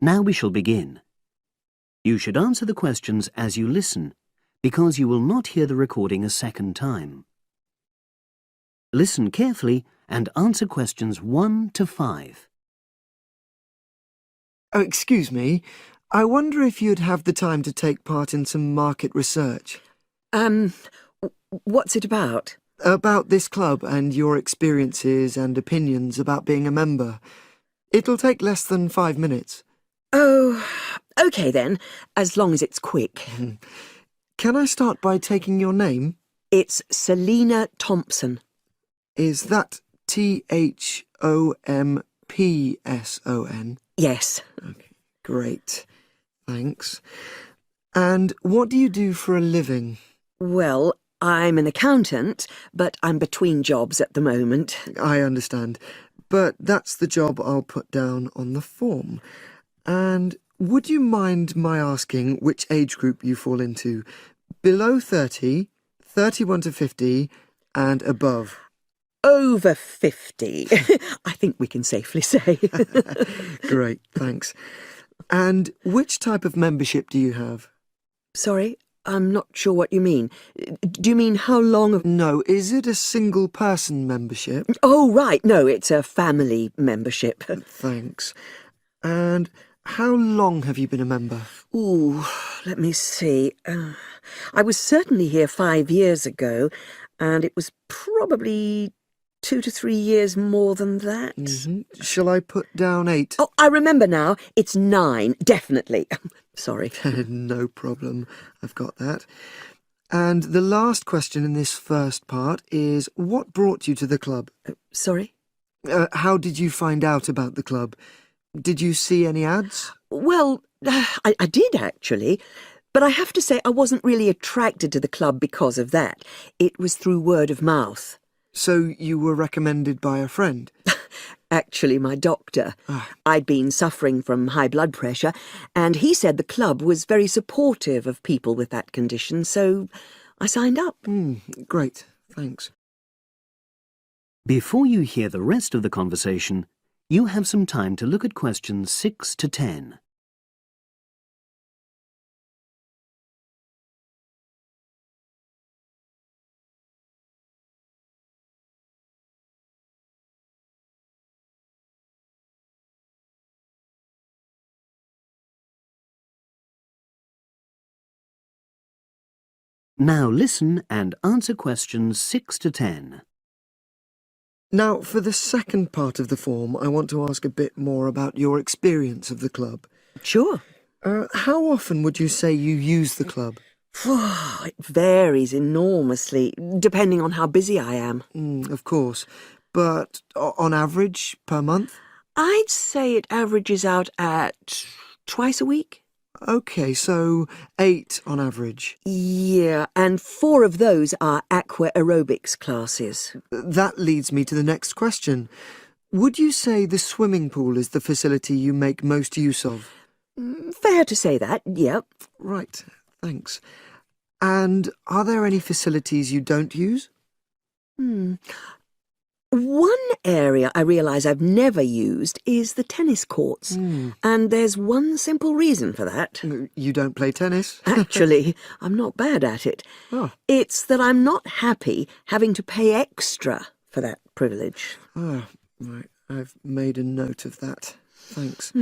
Now we shall begin. You should answer the questions as you listen, because you will not hear the recording a second time. Listen carefully and answer questions 1 to 5. Oh, excuse me. I wonder if you'd have the time to take part in some market research. What's it about? About this club and your experiences and opinions about being a member. It'll take less than 5 minutes. Oh, OK then, as long as it's quick. Can I start by taking your name? It's Selina Thompson. Is that Thompson? Yes. Okay, great. Thanks. And what do you do for a living? Well, I'm an accountant, but I'm between jobs at the moment. I understand. But that's the job I'll put down on the form. And would you mind my asking which age group you fall into? Below 30, 31 to 50, and above? Over 50, I think we can safely say. Great, thanks. And which type of membership do you have? Sorry, I'm not sure what you mean. Do you mean how long? No, is it a single-person membership? Oh, right, no, it's a family membership. Thanks. And how long have you been a member? Ooh, let me see. I was certainly here 5 years ago, and it was probably 2 to 3 years more than that. Shall I put down 8? Oh, I remember now. It's 9, definitely. Sorry. No problem. I've got that. And the last question in this first part is, what brought you to the club? Sorry? How did you find out about the club? Did you see any ads? Well, I did actually, but I have to say I wasn't really attracted to the club because of that. It was through word of mouth. So you were recommended by a friend? Actually, my doctor. I'd been suffering from high blood pressure, and he said the club was very supportive of people with that condition, so I signed up. Great, thanks. Before you hear the rest of the conversation, you have some time to look at questions 6 to 10. Now listen and answer questions 6 to 10. Now, for the second part of the form, I want to ask a bit more about your experience of the club. Sure. How often would you say you use the club? It varies enormously, depending on how busy I am. Of course. But on average, per month? I'd say it averages out at twice a week. OK, so 8 on average. Yeah, and 4 of those are aqua aerobics classes. That leads me to the next question. Would you say the swimming pool is the facility you make most use of? Fair to say that, yep. Right, thanks. And are there any facilities you don't use? One area I realise I've never used is the tennis courts. And there's one simple reason for that. You don't play tennis? Actually, I'm not bad at it. Oh. It's that I'm not happy having to pay extra for that privilege. Oh, right. I've made a note of that. Thanks.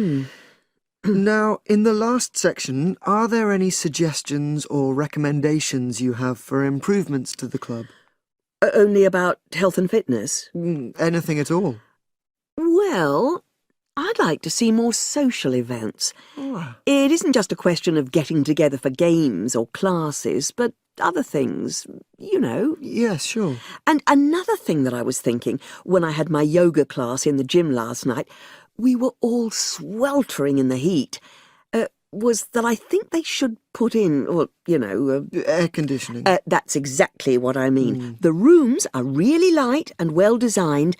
Now, in the last section, are there any suggestions or recommendations you have for improvements to the club? Only about health and fitness? Anything at all? Well, I'd like to see more social events. It isn't just a question of getting together for games or classes, but other things, you know. Yes, sure. And another thing that I was thinking, when I had my yoga class in the gym last night, we were all sweltering in the heat, was that I think they should put in, or, you know... air conditioning. That's exactly what I mean. The rooms are really light and well designed,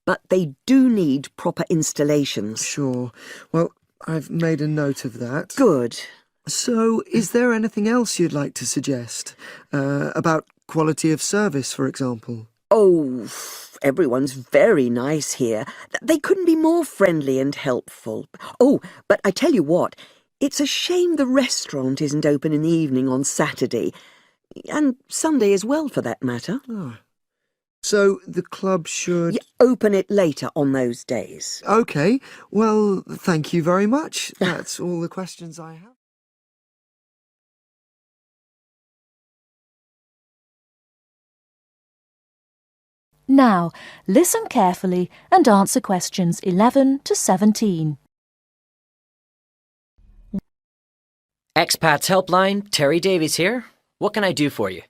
but they do need proper installations. Sure. Well, I've made a note of that. Good. So, is there anything else you'd like to suggest? About quality of service, for example? Oh, everyone's very nice here. They couldn't be more friendly and helpful. Oh, but I tell you what, it's a shame the restaurant isn't open in the evening on Saturday. And Sunday as well, for that matter. Oh. So the club should... Open it later on those days. OK, well, thank you very much. That's all the questions I have. Now, listen carefully and answer questions 11 to 17. Expats Helpline, Terry Davies here. What can I do for you?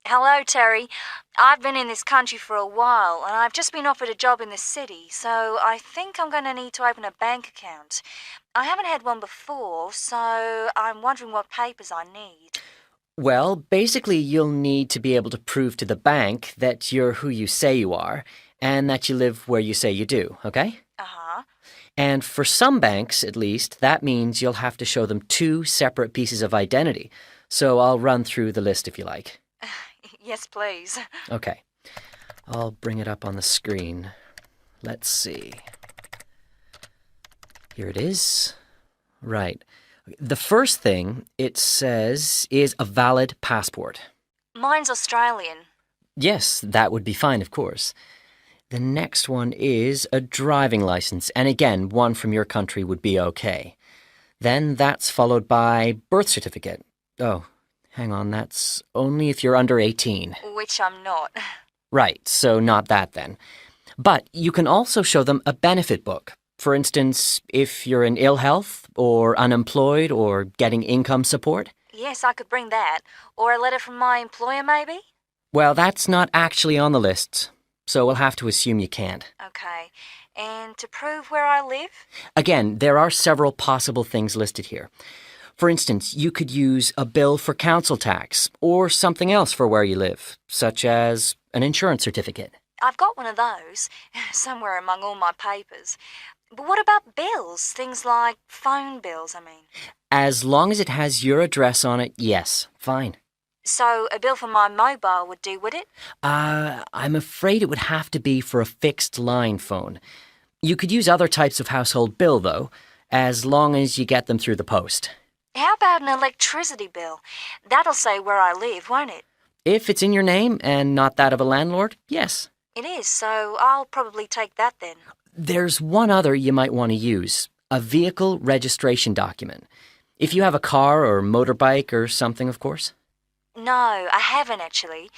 Hello, Terry. I've been in this country for a while, and I've just been offered a job in the city, so I think I'm going to need to open a bank account. I haven't had one before, so I'm wondering what papers I need. Well, basically you'll need to be able to prove to the bank that you're who you say you are, and that you live where you say you do, okay? Uh-huh. And for some banks, at least, that means you'll have to show them 2 separate pieces of identity. So I'll run through the list if you like. Yes, please. Okay. I'll bring it up on the screen. Let's see. Here it is. Right. The first thing it says is a valid passport. Mine's Australian. Yes, that would be fine, of course. The next one is a driving license, and again, one from your country would be okay. Then that's followed by birth certificate. Oh, hang on, that's only if you're under 18. Which I'm not. Right, so not that then. But you can also show them a benefit book. For instance, if you're in ill health, or unemployed, or getting income support. Yes, I could bring that. Or a letter from my employer, maybe? Well, that's not actually on the list, so we'll have to assume you can't. Okay. And to prove where I live? Again, there are several possible things listed here. For instance, you could use a bill for council tax, or something else for where you live, such as an insurance certificate. I've got one of those, somewhere among all my papers. But what about bills? Things like phone bills, I mean. As long as it has your address on it, yes, fine. So a bill for my mobile would do, would it? I'm afraid it would have to be for a fixed line phone. You could use other types of household bill, though, as long as you get them through the post. How about an electricity bill? That'll say where I live, won't it? If it's in your name and not that of a landlord, yes. It is, so I'll probably take that then. There's one other you might want to use, a vehicle registration document. If you have a car or motorbike or something, of course. No, I haven't actually.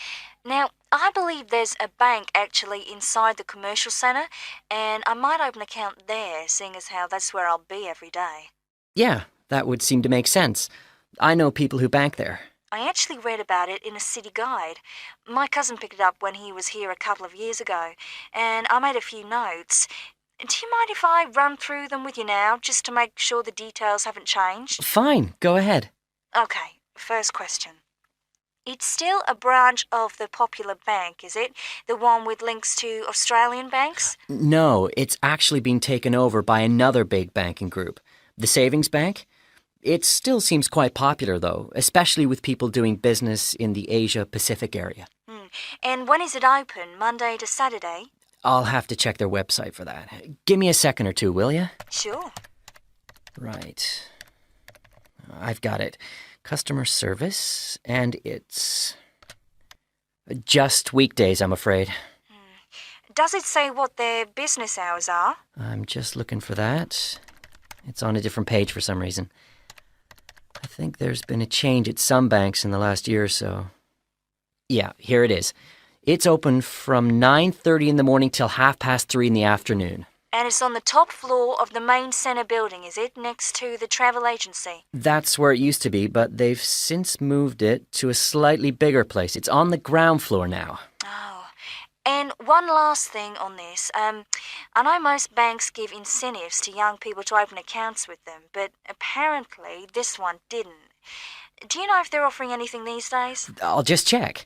Now, I believe there's a bank actually inside the commercial centre, and I might open an account there, seeing as how that's where I'll be every day. Yeah, that would seem to make sense. I know people who bank there. I actually read about it in a city guide. My cousin picked it up when he was here a couple of years ago, and I made a few notes. Do you mind if I run through them with you now, just to make sure the details haven't changed? Fine, go ahead. Okay, first question. It's still a branch of the Popular Bank, is it? The one with links to Australian banks? No, it's actually been taken over by another big banking group, the Savings Bank. It still seems quite popular, though, especially with people doing business in the Asia-Pacific area. And when is it open, Monday to Saturday? I'll have to check their website for that. Give me a second or two, will you? Sure. Right. I've got it. Customer service, and it's just weekdays, I'm afraid. Does it say what their business hours are? I'm just looking for that. It's on a different page for some reason. I think there's been a change at some banks in the last year or so. Yeah, here it is. It's open from 9:30 in the morning till 3:30 in the afternoon. And it's on the top floor of the main centre building, is it? Next to the travel agency? That's where it used to be, but they've since moved it to a slightly bigger place. It's on the ground floor now. Oh. And one last thing on this. I know most banks give incentives to young people to open accounts with them, but apparently this one didn't. Do you know if they're offering anything these days? I'll just check.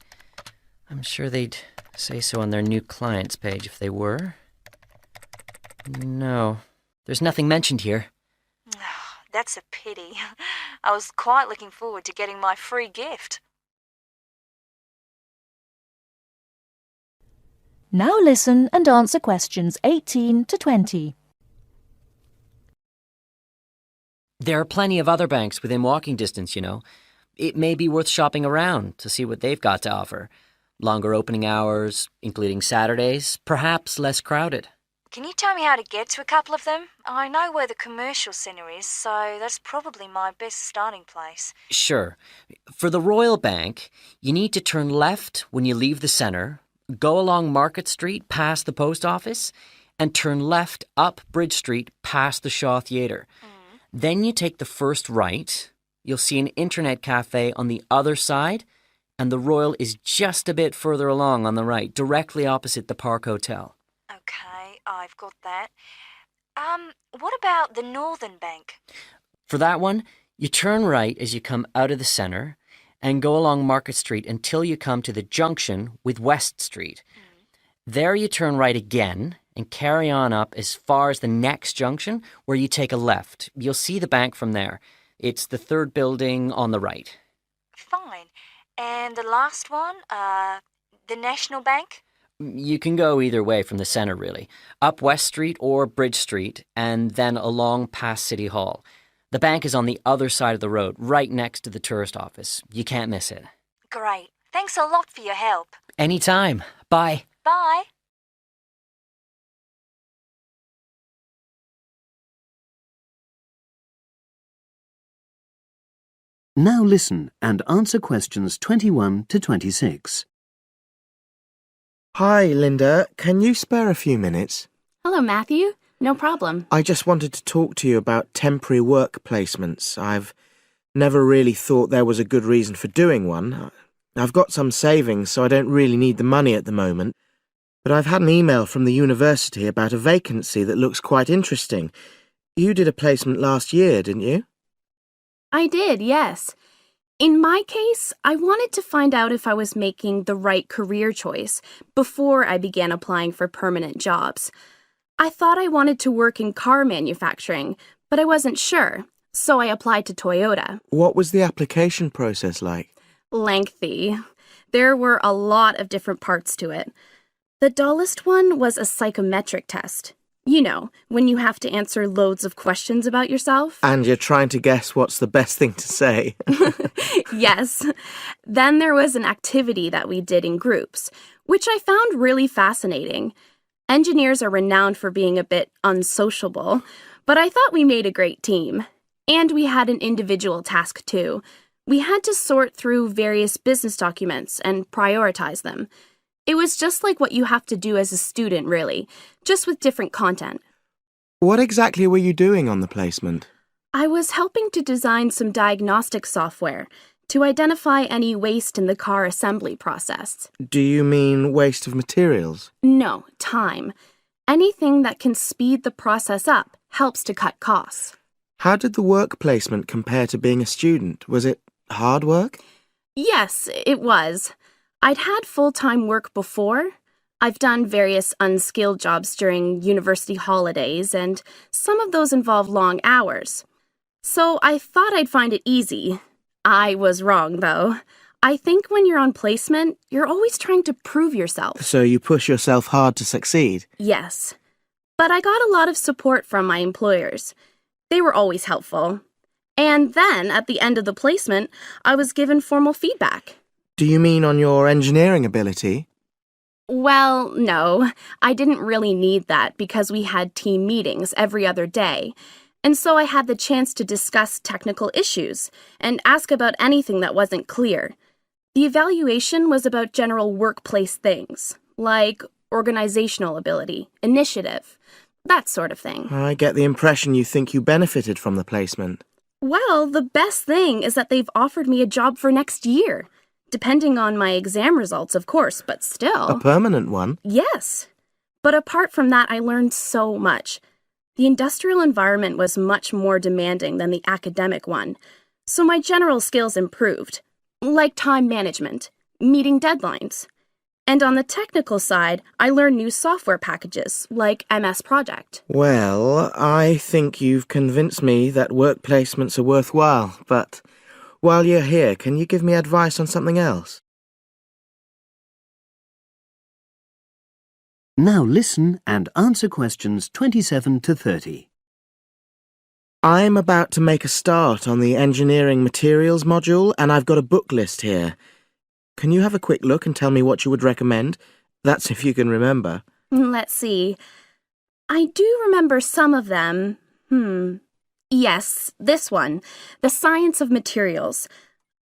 I'm sure they'd say so on their new clients page if they were. No, there's nothing mentioned here. That's a pity. I was quite looking forward to getting my free gift. Now listen and answer questions 18 to 20. There are plenty of other banks within walking distance, you know. It may be worth shopping around to see what they've got to offer. Longer opening hours, including Saturdays, perhaps less crowded. Can you tell me how to get to a couple of them? I know where the commercial centre is, so that's probably my best starting place. Sure. For the Royal Bank, you need to turn left when you leave the centre, go along Market Street past the post office, and turn left up Bridge Street past the Shaw Theatre. Then you take the first right. You'll see an internet cafe on the other side, and the Royal is just a bit further along on the right, directly opposite the Park Hotel. Okay, I've got that. What about the Northern Bank? For that one, you turn right as you come out of the centre and go along Market Street until you come to the junction with West Street. There you turn right again and carry on up as far as the next junction where you take a left. You'll see the bank from there. It's the third building on the right. Fine. And the last one, the National Bank? You can go either way from the centre, really. Up West Street or Bridge Street, and then along past City Hall. The bank is on the other side of the road, right next to the tourist office. You can't miss it. Great. Thanks a lot for your help. Anytime. Bye. Bye. Now listen and answer questions 21 to 26. Hi, Linda. Can you spare a few minutes? Hello, Matthew. No problem. I just wanted to talk to you about temporary work placements. I've never really thought there was a good reason for doing one. I've got some savings, so I don't really need the money at the moment. But I've had an email from the university about a vacancy that looks quite interesting. You did a placement last year, didn't you? I did, yes. In my case, I wanted to find out if I was making the right career choice before I began applying for permanent jobs. I thought I wanted to work in car manufacturing, but I wasn't sure, so I applied to Toyota. What was the application process like? Lengthy. There were a lot of different parts to it. The dullest one was a psychometric test. You know, when you have to answer loads of questions about yourself. And you're trying to guess what's the best thing to say. Yes. Then there was an activity that we did in groups, which I found really fascinating. Engineers are renowned for being a bit unsociable, but I thought we made a great team. And we had an individual task too. We had to sort through various business documents and prioritize them. It was just like what you have to do as a student, really, just with different content. What exactly were you doing on the placement? I was helping to design some diagnostic software to identify any waste in the car assembly process. Do you mean waste of materials? No, time. Anything that can speed the process up helps to cut costs. How did the work placement compare to being a student? Was it hard work? Yes, it was. I'd had full-time work before. I've done various unskilled jobs during university holidays, and some of those involve long hours. So I thought I'd find it easy. I was wrong, though. I think when you're on placement, you're always trying to prove yourself. So you push yourself hard to succeed? Yes. But I got a lot of support from my employers. They were always helpful. And then, at the end of the placement, I was given formal feedback. Do you mean on your engineering ability? Well, no. I didn't really need that because we had team meetings every other day. And so I had the chance to discuss technical issues and ask about anything that wasn't clear. The evaluation was about general workplace things, like organizational ability, initiative, that sort of thing. I get the impression you think you benefited from the placement. Well, the best thing is that they've offered me a job for next year. Depending on my exam results, of course, but still. A permanent one? Yes. But apart from that, I learned so much. The industrial environment was much more demanding than the academic one, so my general skills improved, like time management, meeting deadlines. And on the technical side, I learned new software packages, like MS Project. Well, I think you've convinced me that work placements are worthwhile, but while you're here, can you give me advice on something else? Now listen and answer questions 27 to 30. I'm about to make a start on the engineering materials module, and I've got a book list here. Can you have a quick look and tell me what you would recommend? That's if you can remember. Let's see. I do remember some of them. Yes, this one, The Science of Materials.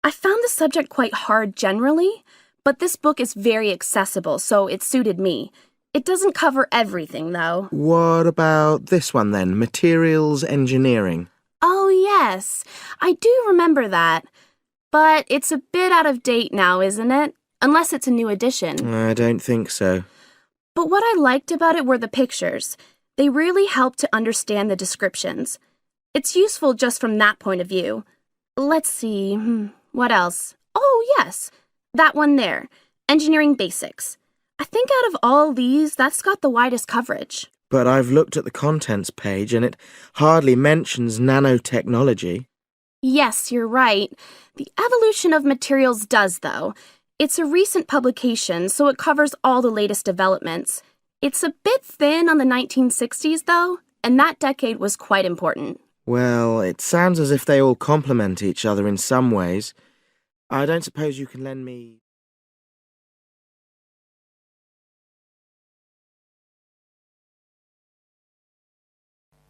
I found the subject quite hard generally, but this book is very accessible, so it suited me. It doesn't cover everything, though. What about this one then, Materials Engineering? Oh, yes, I do remember that. But it's a bit out of date now, isn't it? Unless it's a new edition. I don't think so. But what I liked about it were the pictures. They really helped to understand the descriptions. It's useful just from that point of view. Let's see, what else? Oh, yes, that one there, Engineering Basics. I think out of all these, that's got the widest coverage. But I've looked at the contents page and it hardly mentions nanotechnology. Yes, you're right. The evolution of materials does, though. It's a recent publication, so it covers all the latest developments. It's a bit thin on the 1960s, though, and that decade was quite important. Well, it sounds as if they all complement each other in some ways. I don't suppose you can lend me...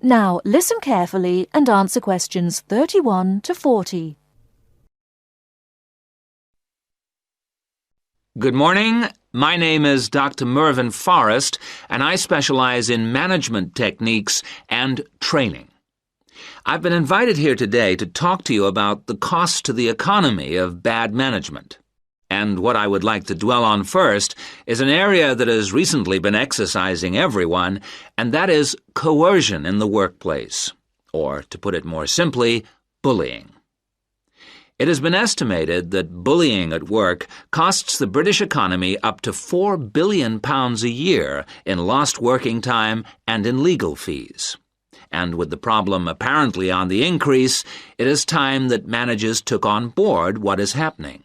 Now listen carefully and answer questions 31 to 40. Good morning. My name is Dr. Mervyn Forrest, and I specialize in management techniques and training. I've been invited here today to talk to you about the cost to the economy of bad management. And what I would like to dwell on first is an area that has recently been exercising everyone, and that is coercion in the workplace, or, to put it more simply, bullying. It has been estimated that bullying at work costs the British economy up to £4 billion a year in lost working time and in legal fees. And with the problem apparently on the increase, it is time that managers took on board what is happening.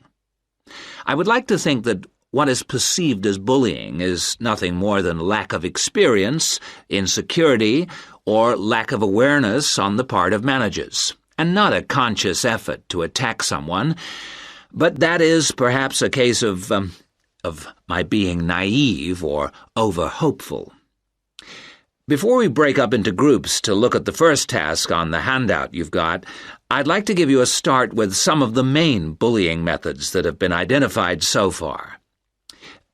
I would like to think that what is perceived as bullying is nothing more than lack of experience, insecurity, or lack of awareness on the part of managers, and not a conscious effort to attack someone, but that is perhaps a case of my being naive or over-hopeful. Before we break up into groups to look at the first task on the handout you've got, I'd like to give you a start with some of the main bullying methods that have been identified so far.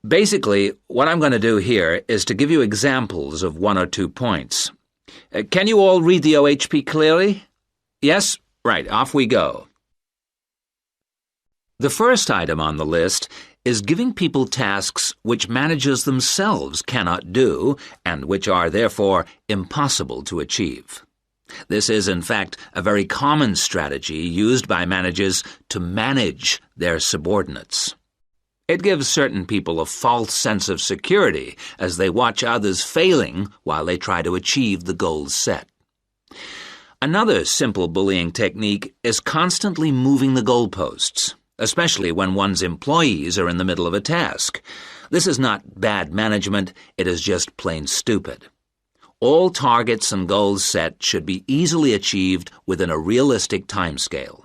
Basically, what I'm going to do here is to give you examples of 1 or 2 points. Can you all read the OHP clearly? Yes? Right, off we go. The first item on the list is giving people tasks which managers themselves cannot do and which are therefore impossible to achieve. This is, in fact, a very common strategy used by managers to manage their subordinates. It gives certain people a false sense of security as they watch others failing while they try to achieve the goals set. Another simple bullying technique is constantly moving the goalposts, especially when one's employees are in the middle of a task. This is not bad management, it is just plain stupid. All targets and goals set should be easily achieved within a realistic timescale.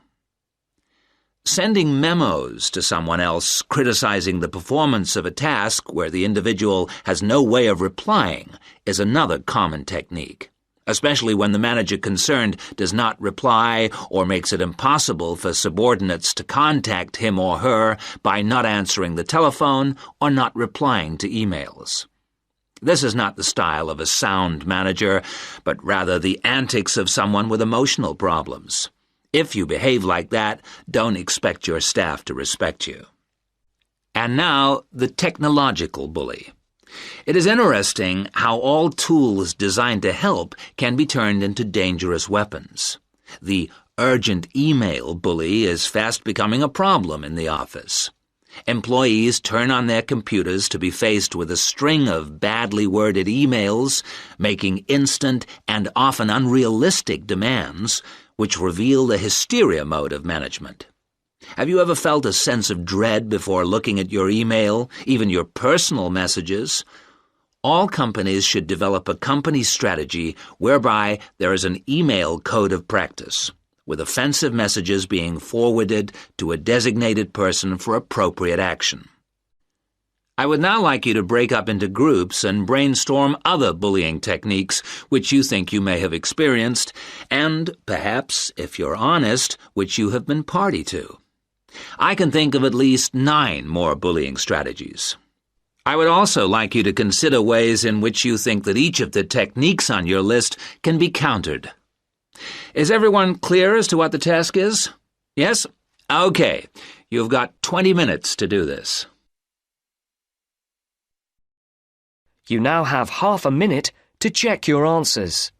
Sending memos to someone else criticizing the performance of a task where the individual has no way of replying is another common technique, especially when the manager concerned does not reply or makes it impossible for subordinates to contact him or her by not answering the telephone or not replying to emails. This is not the style of a sound manager, but rather the antics of someone with emotional problems. If you behave like that, don't expect your staff to respect you. And now, the technological bully. It is interesting how all tools designed to help can be turned into dangerous weapons. The urgent email bully is fast becoming a problem in the office. Employees turn on their computers to be faced with a string of badly worded emails, making instant and often unrealistic demands, which reveal the hysteria mode of management. Have you ever felt a sense of dread before looking at your email, even your personal messages? All companies should develop a company strategy whereby there is an email code of practice, with offensive messages being forwarded to a designated person for appropriate action. I would now like you to break up into groups and brainstorm other bullying techniques which you think you may have experienced, and perhaps, if you're honest, which you have been party to. I can think of at least 9 more bullying strategies. I would also like you to consider ways in which you think that each of the techniques on your list can be countered. Is everyone clear as to what the task is? Yes? Okay. You've got 20 minutes to do this. You now have half a minute to check your answers.